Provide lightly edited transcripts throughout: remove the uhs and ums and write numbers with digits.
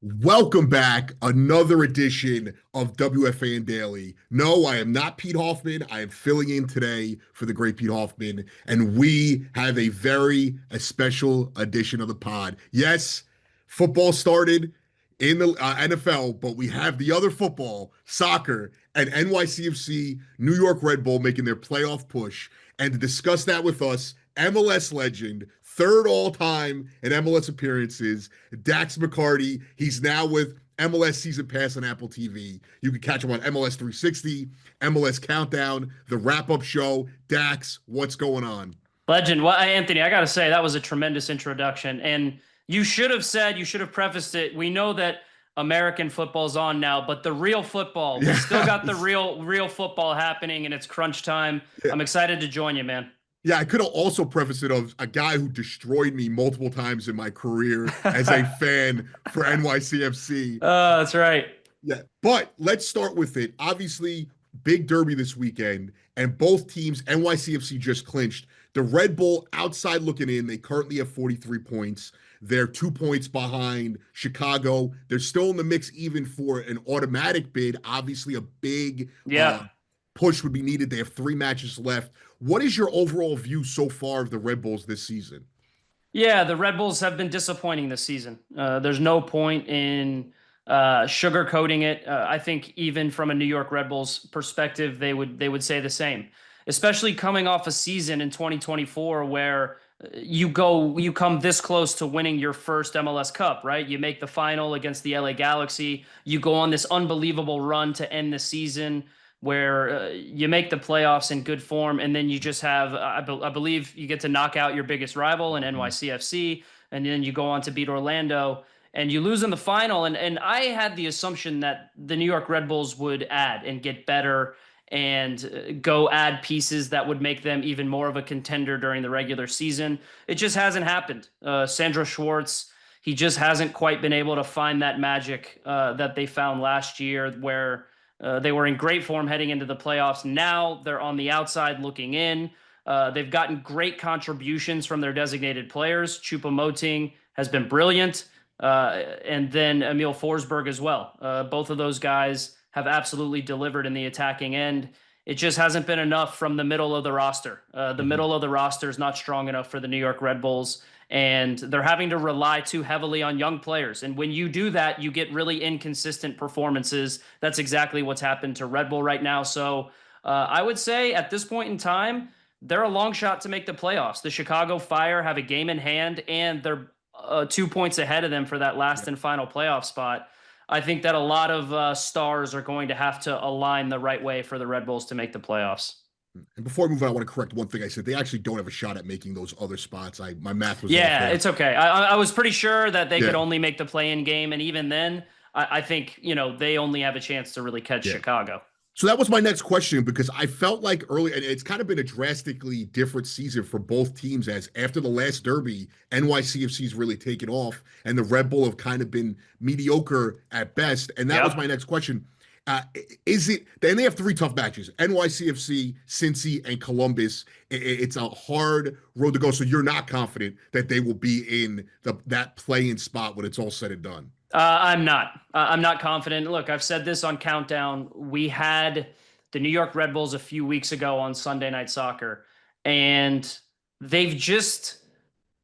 Welcome back. Another edition of WFAN Daily. No, I am not Pete Hoffman. I am filling in today for the great Pete Hoffman, and we have a very special edition of the pod. Yes, football started in the NFL, but we have the other football, soccer, and NYCFC, New York Red Bull making their playoff push. And to discuss that with us, MLS legend, third all time in MLS appearances, Dax McCarty. He's now with MLS Season Pass on Apple TV. You can catch him on MLS 360, MLS Countdown, the wrap up show. Dax, what's going on? Legend. Well, Anthony, I got to say, that was a tremendous introduction. And you should have said, you should have prefaced it. We know that American football's on now, but the real football, we still got the Yes. real football happening, and it's crunch time. Yeah. I'm excited to join you, man. Yeah, I could have also prefaced it of a guy who destroyed me multiple times in my career as a fan for NYCFC. Oh, that's right. Yeah, but let's start with it. Obviously, big derby this weekend, and both teams, NYCFC just clinched. The Red Bull outside looking in, they currently have 43 points. They're 2 points behind Chicago. They're still in the mix even for an automatic bid. Obviously, a big Yeah. push would be needed. They have 3 matches left. What is your overall view so far of the Red Bulls this season? Yeah, the Red Bulls have been disappointing this season. There's no point in sugarcoating it. I think even from a New York Red Bulls perspective, they would say the same, especially coming off a season in 2024 where you come this close to winning your first MLS Cup, right? You make the final against the LA Galaxy. You go on this unbelievable run to end the season where you make the playoffs in good form, and then you just have, I believe, you get to knock out your biggest rival in NYCFC, and then you go on to beat Orlando, and you lose in the final. And I had the assumption that the New York Red Bulls would add and get better and go add pieces that would make them even more of a contender during the regular season. It just hasn't happened. Sandro Schwarz, he just hasn't quite been able to find that magic that they found last year where they were in great form heading into the playoffs. Now they're on the outside looking in. They've gotten great contributions from their designated players. Choupo-Moting has been brilliant, and then Emil Forsberg as well. Both of those guys have absolutely delivered in the attacking end. It just hasn't been enough from the middle of the roster. The Mhm. middle of the roster is not strong enough for the New York Red Bulls, and they're having to rely too heavily on young players. And when you do that, you get really inconsistent performances. That's exactly what's happened to Red Bull right now. So I would say at this point in time, they're a long shot to make the playoffs. The Chicago Fire have a game in hand, and they're 2 points ahead of them for that last and final playoff spot. I think that a lot of stars are going to have to align the right way for the Red Bulls to make the playoffs. And before I move on, I want to correct one thing I said. They actually don't have a shot at making those other spots. My math was off Yeah, there. it's okay. I was pretty sure that they could Yeah, only make the play-in game, and even then, I think they only have a chance to really catch yeah. Chicago. So that was my next question because I felt like early, and it's kind of been a drastically different season for both teams. As after the last derby, NYCFC's really taken off, and the Red Bull have kind of been mediocre at best. And that was Yep. my next question. Uh, is it? And they have 3 tough matches: NYCFC, Cincy, and Columbus. It's a hard road to go. So you're not confident that they will be in that play-in spot when it's all said and done. I'm not. I'm not confident. Look, I've said this on Countdown. We had the New York Red Bulls a few weeks ago on Sunday Night Soccer, and they've just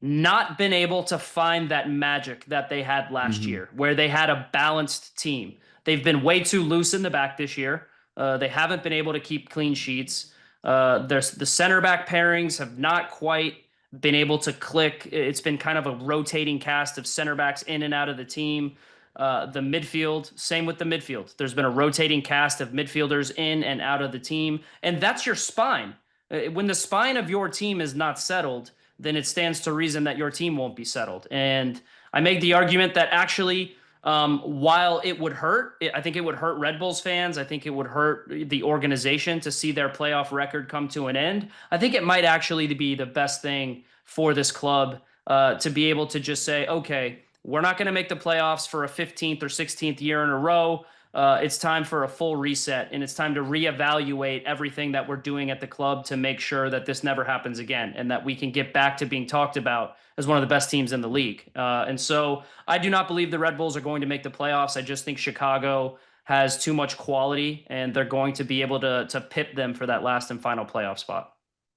not been able to find that magic that they had last Mhm. year, where they had a balanced team. They've been way too loose in the back this year. They haven't been able to keep clean sheets. There's the center back pairings have not quite been able to click. It's been kind of a rotating cast of center backs in and out of the team. The midfield, same with the midfield. There's been a rotating cast of midfielders in and out of the team, and that's your spine. When the spine of your team is not settled, then it stands to reason that your team won't be settled. And I make the argument that actually, while it would hurt, I think it would hurt Red Bulls fans. I think it would hurt the organization to see their playoff record come to an end. I think it might actually be the best thing for this club to be able to just say, okay, we're not going to make the playoffs for a 15th or 16th year in a row. it's time for a full reset, and it's time to reevaluate everything that we're doing at the club to make sure that this never happens again and that we can get back to being talked about as one of the best teams in the league. And so I do not believe the Red Bulls are going to make the playoffs. I just think Chicago has too much quality, and they're going to be able to pip them for that last and final playoff spot.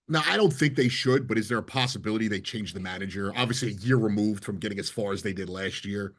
Now, I don't think they should, but is there a possibility they change the manager? Obviously, a year removed from getting as far as they did last year.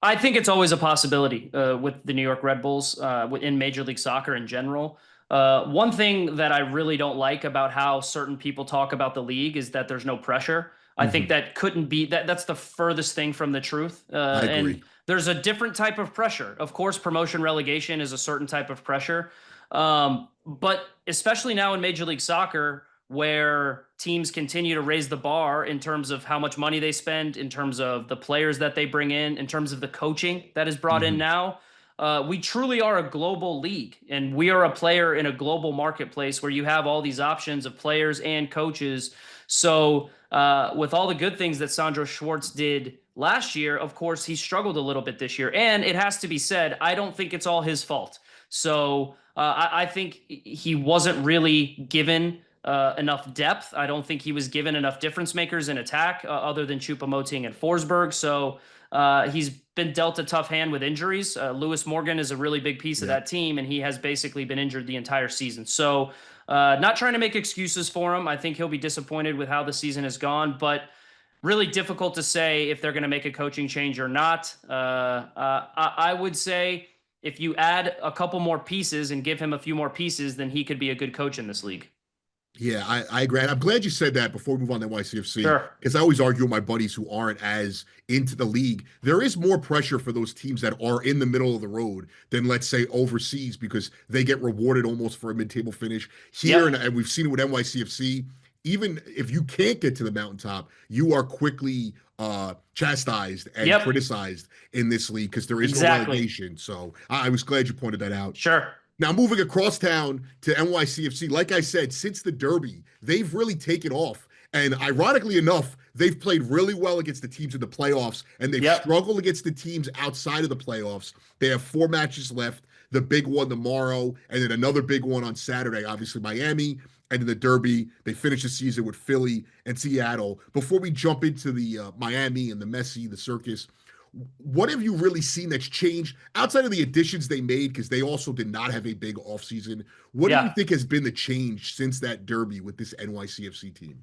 I think it's always a possibility with the New York Red Bulls in Major League Soccer in general. One thing that I really don't like about how certain people talk about the league is that there's no pressure. I think Mhm. that couldn't be that's the furthest thing from the truth. I And agree. there's a different type of pressure. Of course, promotion relegation is a certain type of pressure. But especially now in Major League Soccer, where teams continue to raise the bar in terms of how much money they spend, in terms of the players that they bring in terms of the coaching that is brought in Mhm. now. We truly are a global league, and we are a player in a global marketplace where you have all these options of players and coaches. So, with all the good things that Sandro Schwarz did last year, of course, he struggled a little bit this year. And it has to be said, I don't think it's all his fault. So, I think he wasn't really given enough depth. I don't think he was given enough difference makers in attack other than Choupo-Moting and Forsberg. So he's been dealt a tough hand with injuries. Lewis Morgan is a really big piece of Yeah. that team, and he has basically been injured the entire season. So not trying to make excuses for him. I think he'll be disappointed with how the season has gone, but really difficult to say if they're going to make a coaching change or not. I would say if you add a couple more pieces and give him a few more pieces, then he could be a good coach in this league. Yeah, I agree. And I'm glad you said that before we move on to NYCFC, Sure. because I always argue with my buddies who aren't as into the league. There is more pressure for those teams that are in the middle of the road than, let's say, overseas, because they get rewarded almost for a mid-table finish. Here, Yep. and we've seen it with NYCFC, even if you can't get to the mountaintop, you are quickly chastised and Yep. criticized in this league because there is no Exactly. relegation. So I was glad you pointed that out. Sure. Now, moving across town to NYCFC, like I said, since the Derby, they've really taken off. And ironically enough, they've played really well against the teams in the playoffs, and they've Yep. struggled against the teams outside of the playoffs. They have 4 matches left, the big one tomorrow, and then another big one on Saturday, obviously Miami. And in the Derby, they finish the season with Philly and Seattle. Before we jump into the Miami and the Messi, the circus, what have you really seen that's changed outside of the additions they made? Because they also did not have a big offseason. What do you Yeah. think has been the change since that Derby with this NYCFC team?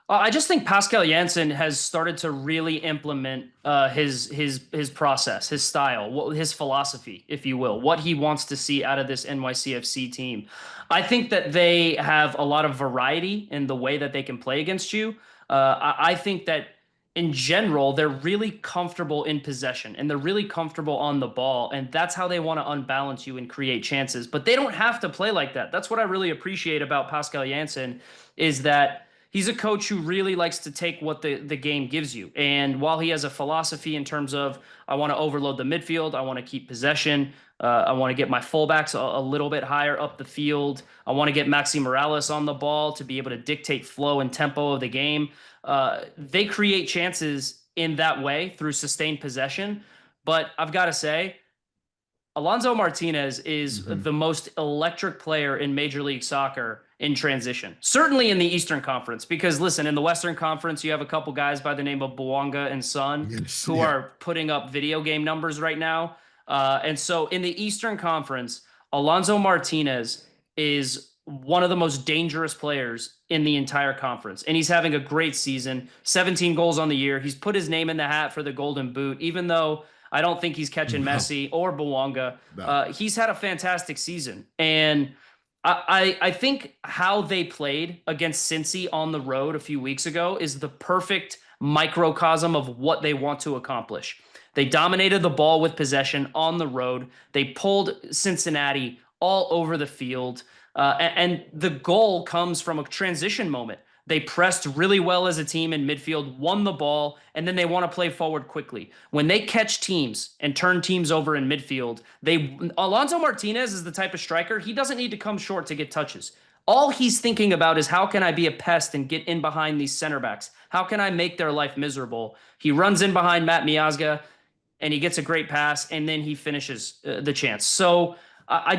I just think Pascal Jansen has started to really implement his process, his style, his philosophy, if you will, what he wants to see out of this NYCFC team. I think that they have a lot of variety in the way that they can play against you. I think that in general, they're really comfortable in possession and they're really comfortable on the ball. And that's how they want to unbalance you and create chances. But they don't have to play like that. That's what I really appreciate about Pascal Jansen is that he's a coach who really likes to take what the game gives you. And while he has a philosophy in terms of, I want to overload the midfield, I want to keep possession, I want to get my fullbacks a little bit higher up the field, I want to get Maxi Morales on the ball to be able to dictate flow and tempo of the game. They create chances in that way through sustained possession. But I've got to say, Alonso Martinez is Mm-hmm. the most electric player in Major League Soccer in transition. Certainly in the Eastern Conference, because listen, in the Western Conference, you have a couple guys by the name of Bouanga and Son Yes, who yeah. are putting up video game numbers right now. And so in the Eastern Conference, Alonso Martinez is one of the most dangerous players in the entire conference. And he's having a great season, 17 goals on the year. He's put his name in the hat for the Golden Boot, even though I don't think he's catching No, Messi or Bouanga. no. He's had a fantastic season. And I think how they played against Cincy on the road a few weeks ago is the perfect microcosm of what they want to accomplish. They dominated the ball with possession on the road. They pulled Cincinnati all over the field. And the goal comes from a transition moment. They pressed really well as a team in midfield, won the ball, and then they want to play forward quickly. When they catch teams and turn teams over in midfield, Alonso Martinez is the type of striker, he doesn't need to come short to get touches. All he's thinking about is how can I be a pest and get in behind these center backs? How can I make their life miserable? He runs in behind Matt Miazga. and he gets a great pass, and then he finishes the chance. So I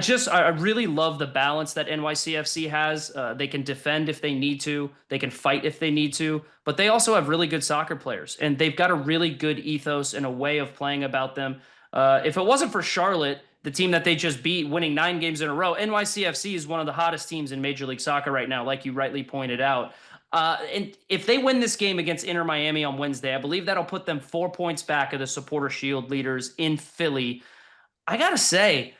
really love the balance that NYCFC has. They can defend if they need to, they can fight if they need to, but they also have really good soccer players, and they've got a really good ethos and a way of playing about them. If it wasn't for Charlotte, the team that they just beat, winning 9 games in a row, NYCFC is one of the hottest teams in Major League Soccer right now, like you rightly pointed out. And if they win this game against Inter Miami on Wednesday, I believe that'll put them 4 points back of the Supporter Shield leaders in Philly. I gotta say,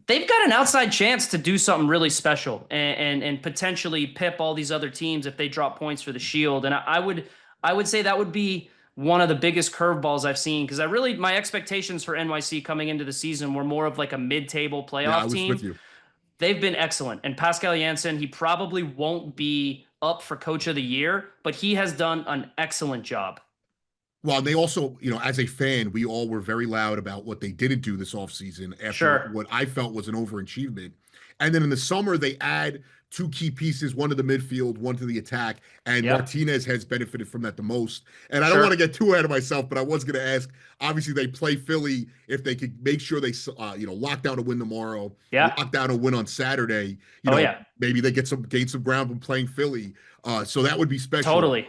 they've got an outside chance to do something really special and potentially pip all these other teams if they drop points for the Shield. And I would say that would be one of the biggest curveballs I've seen, because my expectations for NYC coming into the season were more of like a mid-table Yeah, I playoff was with team. you. They've been excellent. And Pascal Jansen, he probably won't be up for Coach of the Year, but he has done an excellent job. Well, they also, as a fan, we all were very loud about what they didn't do this offseason after Sure. what I felt was an overachievement. And then in the summer, they add two key pieces, one to the midfield, one to the attack. And Yep. Martinez has benefited from that the most. And I don't want to Sure. get too ahead of myself, but I was going to ask, obviously, they play Philly. If they could make sure they, lock down a win tomorrow, Yeah. lock down a win on Saturday, Oh, yeah. maybe they gain some ground from playing Philly. So that would be special. Totally.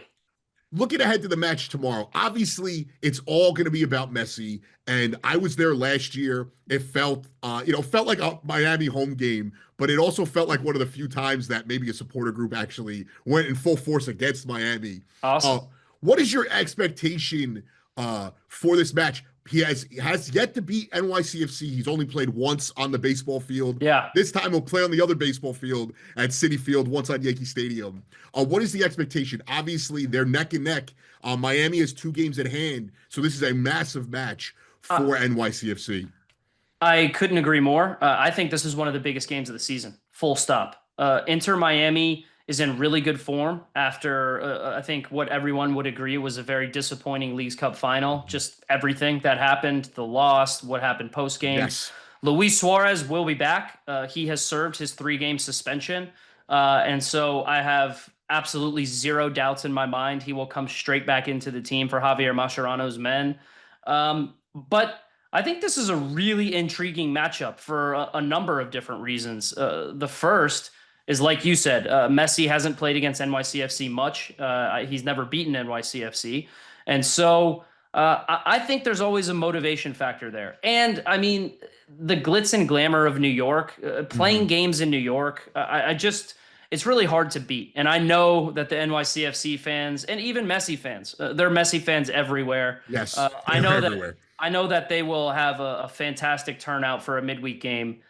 Looking ahead to the match tomorrow, obviously it's all going to be about Messi. And I was there last year. It felt like a Miami home game, but it also felt like one of the few times that maybe a supporter group actually went in full force against Miami. Uh, Awesome. what is your expectation for this match? He has yet to beat NYCFC. He's only played once on the baseball field. Yeah. This time he'll play on the other baseball field at Citi Field, once on Yankee Stadium. What is the expectation? Obviously, they're neck and neck. Miami has 2 games at hand, so this is a massive match Uh, for NYCFC. I couldn't agree more. I think this is one of the biggest games of the season. Full stop. Inter Miami is in really good form after I think what everyone would agree was a very disappointing Leagues Cup final. Just everything that happened, the loss, what happened post game. Yes. Luis Suarez will be back. He has served his 3 game suspension. And so I have absolutely zero doubts in my mind he will come straight back into the team for Javier Mascherano's men. But I think this is a really intriguing matchup for a number of different reasons. The first is, like you said, Messi hasn't played against NYCFC much. He's never beaten NYCFC. And so I think there's always a motivation factor there. And I mean, the glitz and glamour of New York, playing games in New York, it's really hard to beat. And I know that the NYCFC fans and even Messi fans, they're Messi fans everywhere. Yes. I They're know everywhere. that I know that they will have a fantastic turnout for a midweek game,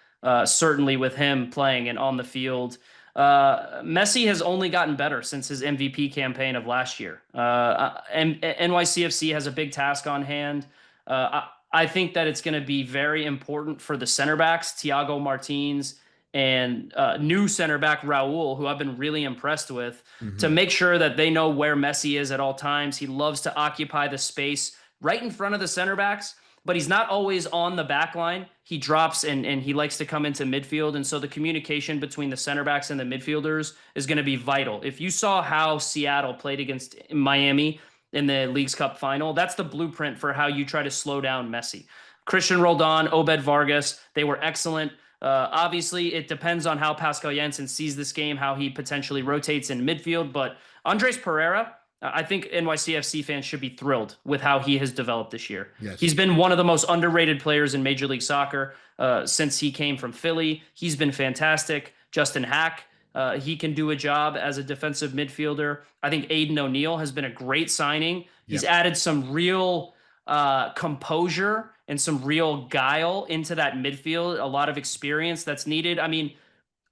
certainly with him playing and on the field. Messi has only gotten better since his MVP campaign of last year. And NYCFC has a big task on hand. I think that it's going to be very important for the center backs, Thiago Martins and new center back Raul, who I've been really impressed with, to make sure that they know where Messi is at all times. He loves to occupy the space right in front of the center backs, but he's not always on the back line. He drops and he likes to come into midfield. And so the communication between the center backs and the midfielders is going to be vital. If you saw how Seattle played against Miami in the Leagues Cup final, that's the blueprint for how you try to slow down Messi. Christian Roldan, Obed Vargas, they were excellent. Obviously, it depends on how Pascal Jansen sees this game, how he potentially rotates in midfield. But Andres Pereira, I think NYCFC fans should be thrilled with how he has developed this year. Yes. He's been one of the most underrated players in Major League Soccer since he came from Philly. He's been fantastic. Justin Hack, he can do a job as a defensive midfielder. I think Aiden O'Neill has been a great signing. He's added some real composure and some real guile into that midfield, a lot of experience that's needed. I mean,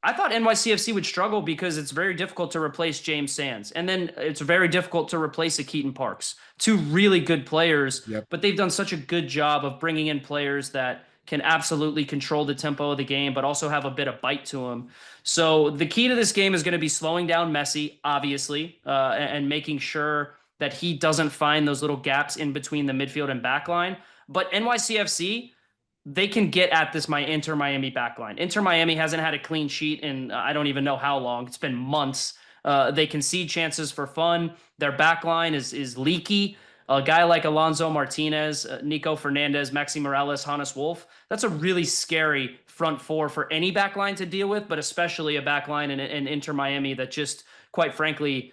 I thought NYCFC would struggle because it's very difficult to replace James Sands. And then it's very difficult to replace a Keaton Parks. 2 really good players, but they've done such a good job of bringing in players that can absolutely control the tempo of the game, but also have a bit of bite to them. So the key to this game is going to be slowing down Messi, obviously, and making sure that he doesn't find those little gaps in between the midfield and backline. But NYCFC, they can get at this Inter Miami backline. Inter Miami hasn't had a clean sheet in I don't even know how long. It's been months. They concede chances for fun. Their backline is leaky. A guy like Alonso Martinez, Nico Fernandez, Maxi Morales, Hannes Wolf, that's a really scary front four for any backline to deal with, but especially a backline in Inter Miami that just, quite frankly,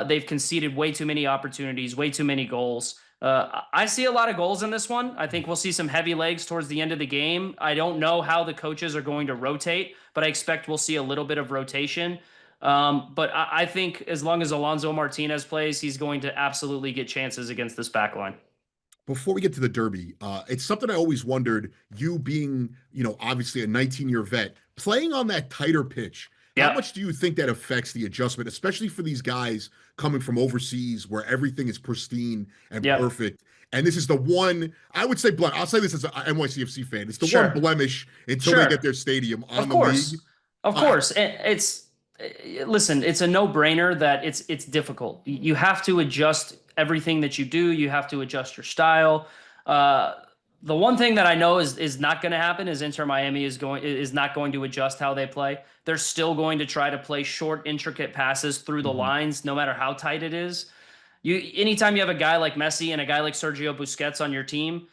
they've conceded way too many opportunities, way too many goals. I see a lot of goals in this one. I think we'll see some heavy legs towards the end of the game. I don't know how the coaches are going to rotate, but I expect we'll see a little bit of rotation. But I think as long as Alonso Martinez plays, he's going to absolutely get chances against this back line. Before we get to the Derby, it's something I always wondered, you being, obviously a 19-year vet, playing on that tighter pitch, how Yeah. much do you think that affects the adjustment, especially for these guys coming from overseas where everything is pristine and Yep. perfect? And this is the one, I would say, I'll say this as an NYCFC fan, it's the one Sure. blemish until they get Sure. their stadium Of on the league. course. Of Uh, course. Listen, it's a no-brainer that it's difficult. You have to adjust everything that you do. You have to adjust your style. Uh, the one thing that I know is not going to happen is Inter Miami is not going to adjust how they play. They're still going to try to play short, intricate passes through the mhm. lines, no matter how tight it is. Anytime you have a guy like Messi and a guy like Sergio Busquets on your team,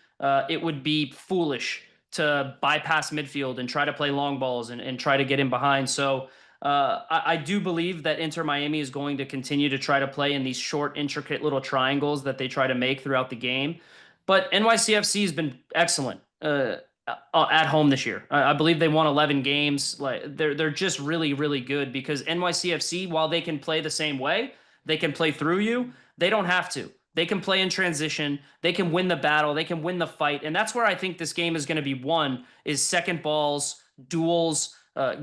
it would be foolish to bypass midfield and try to play long balls and try to get in behind. So I do believe that Inter Miami is going to continue to try to play in these short, intricate little triangles that they try to make throughout the game. But NYCFC has been excellent at home this year. I believe they won 11 games. Like they're just really, really good because NYCFC, while they can play the same way, they can play through you. They don't have to. They can play in transition. They can win the battle. They can win the fight. And that's where I think this game is going to be won is second balls, duels,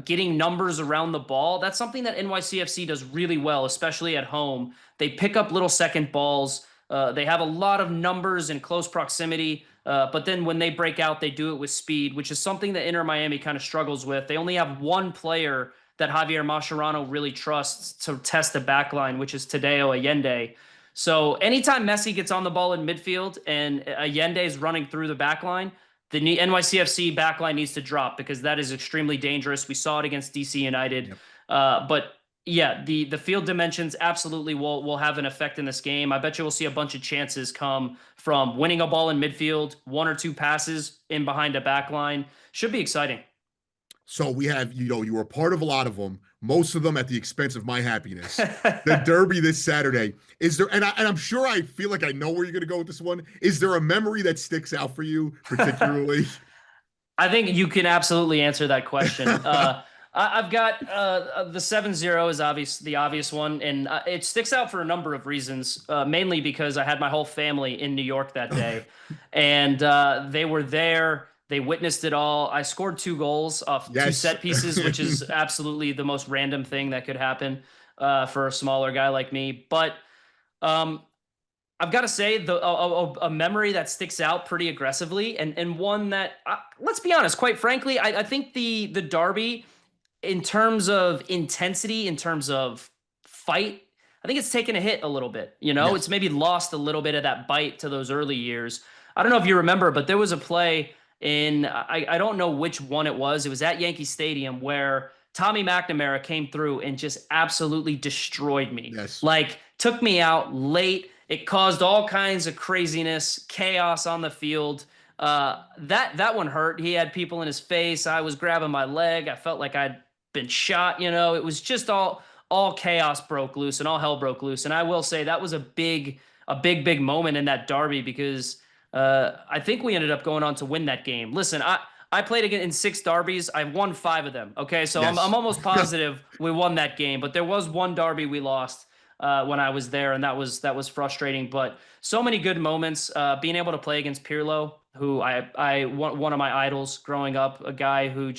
getting numbers around the ball. That's something that NYCFC does really well, especially at home. They pick up little second balls. They have a lot of numbers in close proximity. But then when they break out, they do it with speed, which is something that Inter Miami kind of struggles with. They only have one player that Javier Mascherano really trusts to test the back line, which is Tadeo Allende. So anytime Messi gets on the ball in midfield and Allende is running through the back line, the NYCFC backline needs to drop because that is extremely dangerous. We saw it against DC United. Yep. But yeah, the field dimensions absolutely will have an effect in this game. I bet you we'll see a bunch of chances come from winning a ball in midfield, one or two passes in behind a back line. Should be exciting. So we have, you were a part of a lot of them, most of them at the expense of my happiness. The Derby this Saturday. Is there, and I'm sure I feel like I know where you're going to go with this one. Is there a memory that sticks out for you particularly? I think you can absolutely answer that question. I've got the 7-0 is the obvious one, and it sticks out for a number of reasons. Mainly because I had my whole family in New York that day, and they were there. They witnessed it all. I scored two goals off two Yes. set pieces, which is absolutely the most random thing that could happen for a smaller guy like me. But um, I've got to say a memory that sticks out pretty aggressively, and one that let's be honest, quite frankly, I think the Derby in terms of intensity, in terms of fight, I think it's taken a hit a little bit. It's Yes. maybe lost a little bit of that bite to those early years. I don't know if you remember, but there was a play in I don't know which one it was. It was at Yankee Stadium where Tommy McNamara came through and just absolutely destroyed me. Yes. Like took me out late. It caused all kinds of craziness, chaos on the field. That one hurt. He had people in his face. I was grabbing my leg. I felt like I'd been shot. It was just all chaos broke loose and all hell broke loose. And I will say that was a big moment in that derby because I think we ended up going on to win that game. Listen, I played again in 6 derbies. I won 5 of them. Okay, so I'm Yes. almost positive we won that game. But there was one derby we lost when I was there, and that was frustrating. But so many good moments. Being able to play against Pirlo, who I one of my idols growing up, a guy who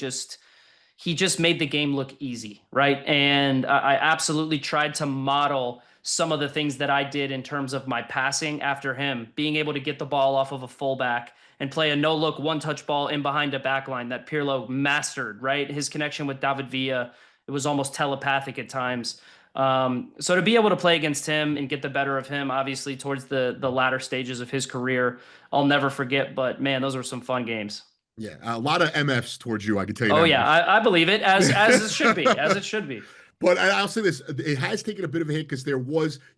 he just made the game look easy, right? And I absolutely tried to model some of the things that I did in terms of my passing after him, being able to get the ball off of a fullback and play a no-look one-touch ball in behind a backline that Pirlo mastered, right? His connection with David Villa, it was almost telepathic at times. So to be able to play against him and get the better of him, obviously towards the latter stages of his career, I'll never forget. But man, those were some fun games. Yeah, a lot of MFs towards you, I can tell you Oh that yeah, much. I believe it as it should be, as it should be. But I'll say this, it has taken a bit of a hit because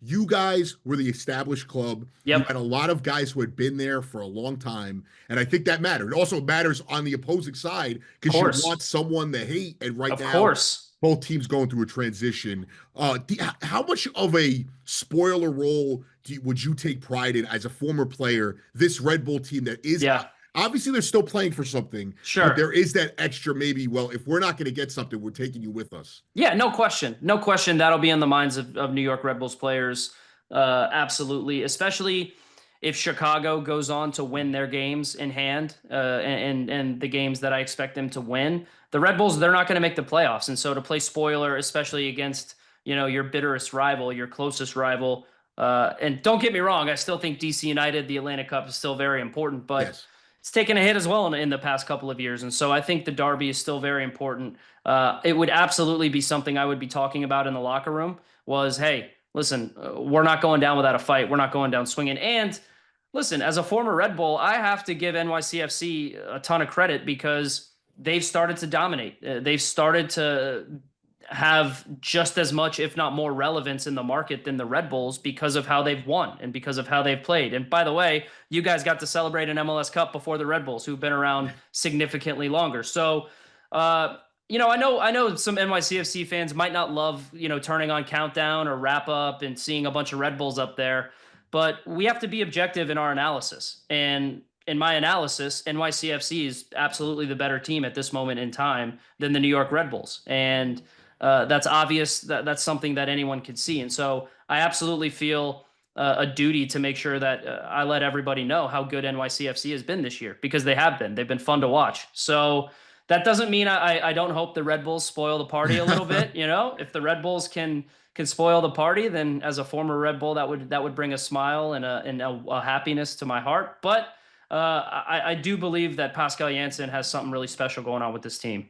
you guys were the established club. You Yep, had a lot of guys who had been there for a long time. And I think that mattered. It also matters on the opposing side of because you want course, someone to hate. And right of now, course. both teams going through a transition. How much of a spoiler role would you take pride in as a former player? This Red Bull team that is Yeah, obviously they're still playing for something, but sure. there is that extra maybe. Well, if we're not going to get something, we're taking you with us. Yeah, no question. No question. That'll be in the minds of New York Red Bulls players. Absolutely. Especially if Chicago goes on to win their games in hand and the games that I expect them to win. The Red Bulls, they're not going to make the playoffs. And so to play spoiler, especially against, your bitterest rival, your closest rival. And don't get me wrong, I still think DC United, the Atlantic Cup is still very important, but Yes. it's taken a hit as well in the past couple of years. And so I think the Derby is still very important. It would absolutely be something I would be talking about in the locker room was, hey, listen, we're not going down without a fight. We're not going down swinging. And listen, as a former Red Bull, I have to give NYCFC a ton of credit because they've started to dominate. They've started to have just as much, if not more, relevance in the market than the Red Bulls because of how they've won and because of how they've played. And by the way, you guys got to celebrate an MLS Cup before the Red Bulls, who've been around significantly longer. So, I know some NYCFC fans might not love, turning on Countdown or Wrap Up and seeing a bunch of Red Bulls up there, but we have to be objective in our analysis. And in my analysis, NYCFC is absolutely the better team at this moment in time than the New York Red Bulls. And that's obvious. That's something that anyone could see. And so I absolutely feel a duty to make sure that I let everybody know how good NYCFC has been this year because they have been. They've been fun to watch. So that doesn't mean I don't hope the Red Bulls spoil the party a little bit. If the Red Bulls can spoil the party, then as a former Red Bull, that would bring a smile and a happiness to my heart. But I do believe that Pascal Jansen has something really special going on with this team.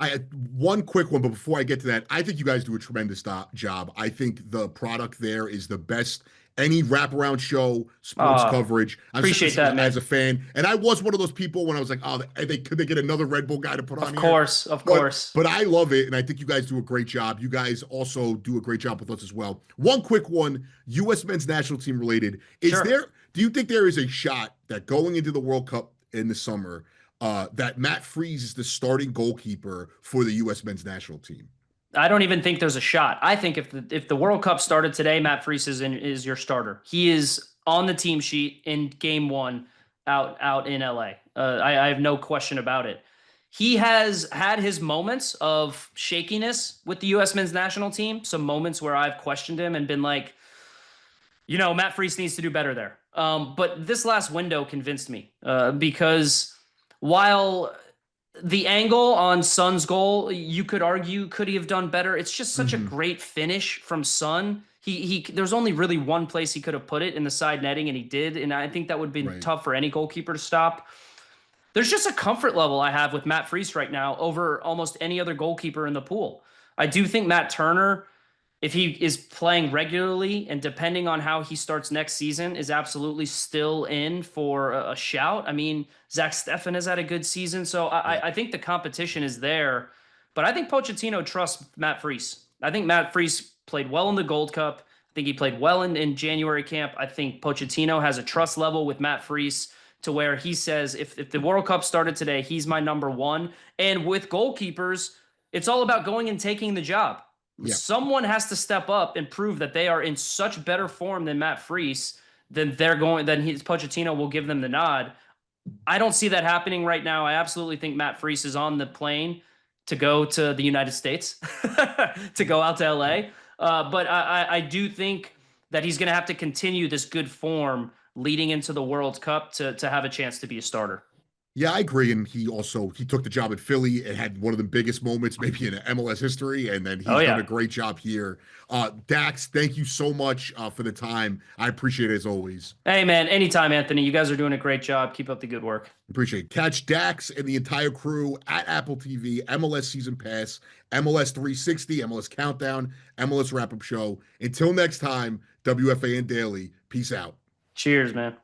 I had one quick one, but before I get to that, I think you guys do a tremendous job. I think the product there is the best. Any wraparound show, sports Oh, coverage. I'm saying appreciate this that, as man. a fan, and I was one of those people when I was like, "Oh, could they get another Red Bull guy to put Of on here?" course, of But course. but I love it, and I think you guys do a great job. You guys also do a great job with us as well. One quick one, U.S. men's national team related. Sure. Do you think there is a shot that going into the World Cup in the summer, that Matt Freese is the starting goalkeeper for the U.S. men's national team? I don't even think there's a shot. I think if the World Cup started today, Matt Freese is your starter. He is on the team sheet in game one out in LA. I have no question about it. He has had his moments of shakiness with the U.S. men's national team. Some moments where I've questioned him and been like, Matt Freese needs to do better there. But this last window convinced me because while the angle on Son's goal, you could argue, could he have done better? It's just such a Hmm. great finish from Son. He there's only really one place he could have put it in the side netting, and he did. And I think that would have been Right. tough for any goalkeeper to stop. There's just a comfort level I have with Matt Freese right now over almost any other goalkeeper in the pool. I do think Matt Turner, if he is playing regularly and depending on how he starts next season, is absolutely still in for a shout. I mean, Zach Steffen has had a good season, so Yeah. I think the competition is there. But I think Pochettino trusts Matt Freese. I think Matt Freese played well in the Gold Cup. I think he played well in January camp. I think Pochettino has a trust level with Matt Freese to where he says, if the World Cup started today, he's my number one. And with goalkeepers, it's all about going and taking the job. Yeah. Someone has to step up and prove that they are in such better form than Matt Freese, then Pochettino will give them the nod. I don't see that happening right now. I absolutely think Matt Freese is on the plane to go to the United States, to go out to LA. But I do think that he's going to have to continue this good form leading into the World Cup to have a chance to be a starter. Yeah, I agree. And he took the job at Philly and had one of the biggest moments maybe in MLS history. And then Oh he's done a yeah. great job here. Dax, thank you so much for the time. I appreciate it as always. Hey man, anytime, Anthony. You guys are doing a great job. Keep up the good work. Appreciate it. Catch Dax and the entire crew at Apple TV, MLS Season Pass, MLS 360, MLS Countdown, MLS Wrap Up Show. Until next time, WFAN Daily. Peace out. Cheers, man.